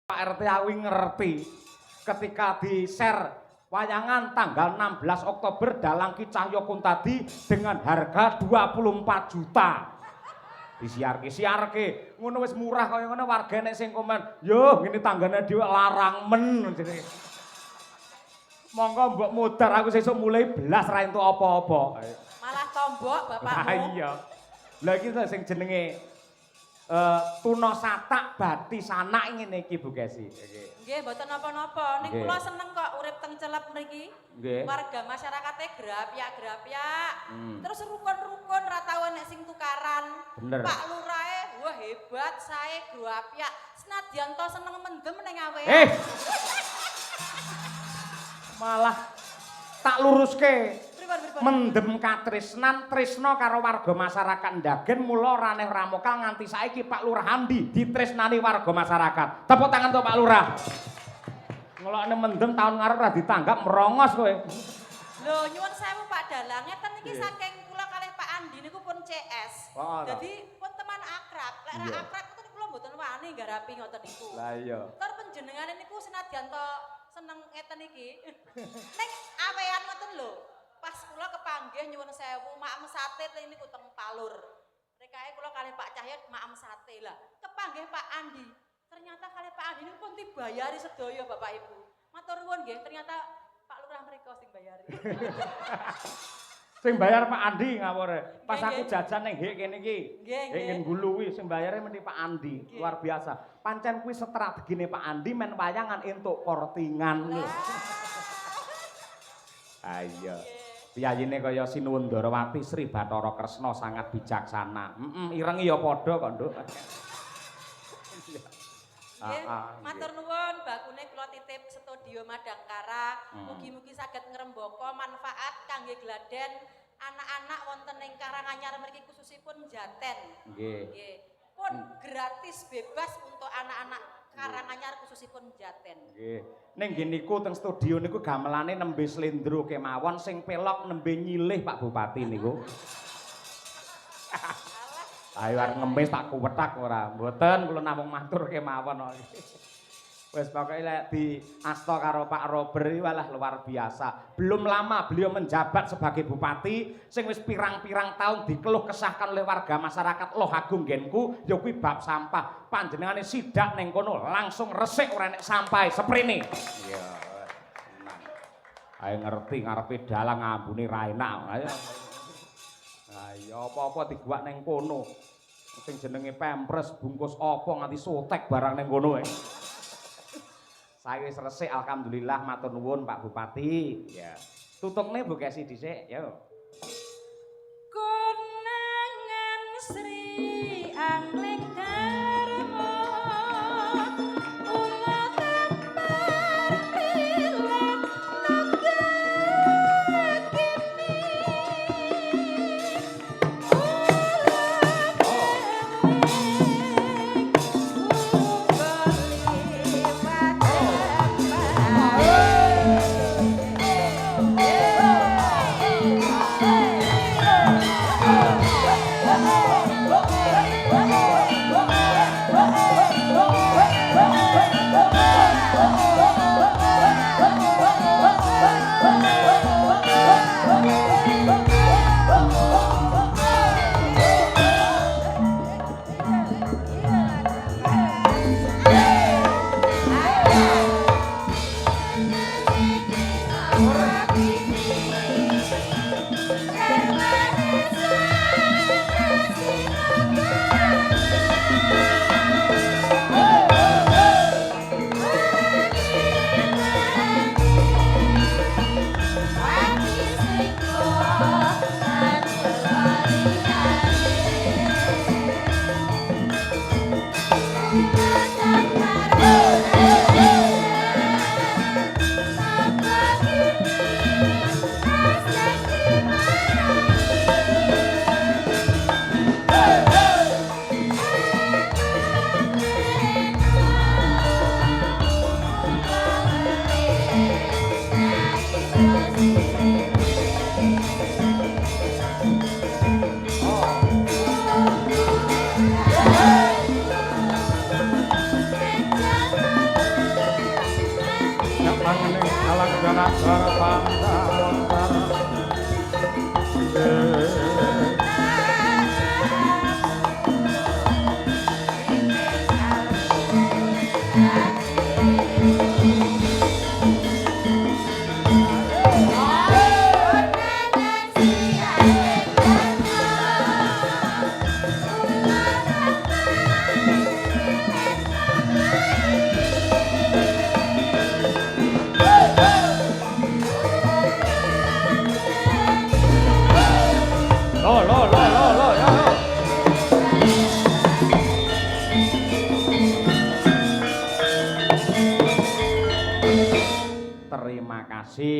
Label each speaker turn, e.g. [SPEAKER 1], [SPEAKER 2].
[SPEAKER 1] Pak RT awi ngerti ketika di-share wayangan tanggal 16 Oktober Dalang Ki Cahyo Kuntadi dengan harga 24 juta. Disiarke ngono wis murah kaya ngono warga nek sing komen, "Yo, ngene tanggane dhewe larang men." Jenenge. Monggo mbok modar aku sesuk mulai belas ra entuk apa-apa.
[SPEAKER 2] Malah tombok bapakmu.
[SPEAKER 1] Lah iya. Lah iki sing jenenge tuna satak bati sanak ngene iki Bu Kesi.
[SPEAKER 2] Nggih, mboten napa-napa. Ning kula seneng kok urip teng Celep mriki. Warga masyarakatnya grapyak-grapyak. Terus rukun-rukun ra tau nek sing tukaran.
[SPEAKER 1] Bener.
[SPEAKER 2] Pak Lurahe, wah hebat, sae grapyak. Senadyan to seneng mendem ning awean.
[SPEAKER 1] Malah tak luruske.
[SPEAKER 2] Pripun?
[SPEAKER 1] Mendem katresnan tresna karo warga masyarakat Ndagen mula raneh ramokal nganti saiki Pak Lurah Andi ditresnani warga masyarakat. Tepuk tangan to Pak Lurah. Ngelokne mendem tahun ngarep ra ditanggap merongos kowe.
[SPEAKER 2] Lho nyuwun sewu Pak Dalang, ngeten iki saking kula kalih Pak Andi niku pun CS. Dadi pun teman akrab. Lek ra akrab itu kula mboten wani garapi ngoten niku. Lah iya. Tur panjenengane niku senadyan to seneng ngeten iki. Ning awean ngoten lho. Pas kula kepanggih nyuwun sewu maem sate niku teng Palur. Rekae kula kalih Pak Cahyo maem sate lah. Kepanggih Pak Andi. Ternyata kalih Pak Andi niku pun dibayari sedaya Bapak Ibu. Matur nuwun nggih, ternyata Pak Lurah mriko sing bayari.
[SPEAKER 1] Sing bayar Pak Andi ngawure. Pas aku jajan ning hek kene iki. Nggih Ngulu kuwi sing bayare mesti Pak Andi. Luar biasa. Pancen kuwi strategine Pak Andi men wayangan entuk kortingan. Ayo. Piyayine kaya Sinuwun Darawati Sri Bathara Kresna sangat bijaksana. Ireng ya padha kok, Nduk.
[SPEAKER 2] Nggih, matur nuwun bakune kula titip studio Madangkara. Mugi-mugi saged ngrembaka manfaat kangge gladen anak-anak wonten ing Karanganyar mriki khususipun Jaten. Nggih. Pun gratis bebas untuk anak-anak Karanganyar khususipun Jaten. Nggih.
[SPEAKER 1] Ning nggih niku teng studio niku gamelane nembe slendro kemawon sing pelok nembe nyilih Pak Bupati niku. Ayo arep ngemis tak kuwetak ora. Mboten kula namung matur kemawon kok. Wis pokoke lek di asta karo Pak Robert iki walah luar biasa. Belum lama beliau menjabat sebagai bupati sing wis pirang-pirang tahun dikeluh kesahkan oleh warga masyarakat Loh Agung Genku ya kuwi bab sampah. Panjenengane sidak ning kono langsung resik ora enek sampah seprene. Iya. Tenang. Ayo ngerti ngarepe dalang ambune ra enak. Ayo. Ayo apa-apa diguak ning kono. Sing jenenge pempres bungkus apa nganti sotek barang ning kono Saya wis resik alhamdulillah matur nuwun Pak Bupati. Ya. Tutukne Bu Kesi dhisik, yo.
[SPEAKER 2] Konangan Sri Angling Dharma Ula Tampar Pilan Naga Kini
[SPEAKER 1] Terima kasih.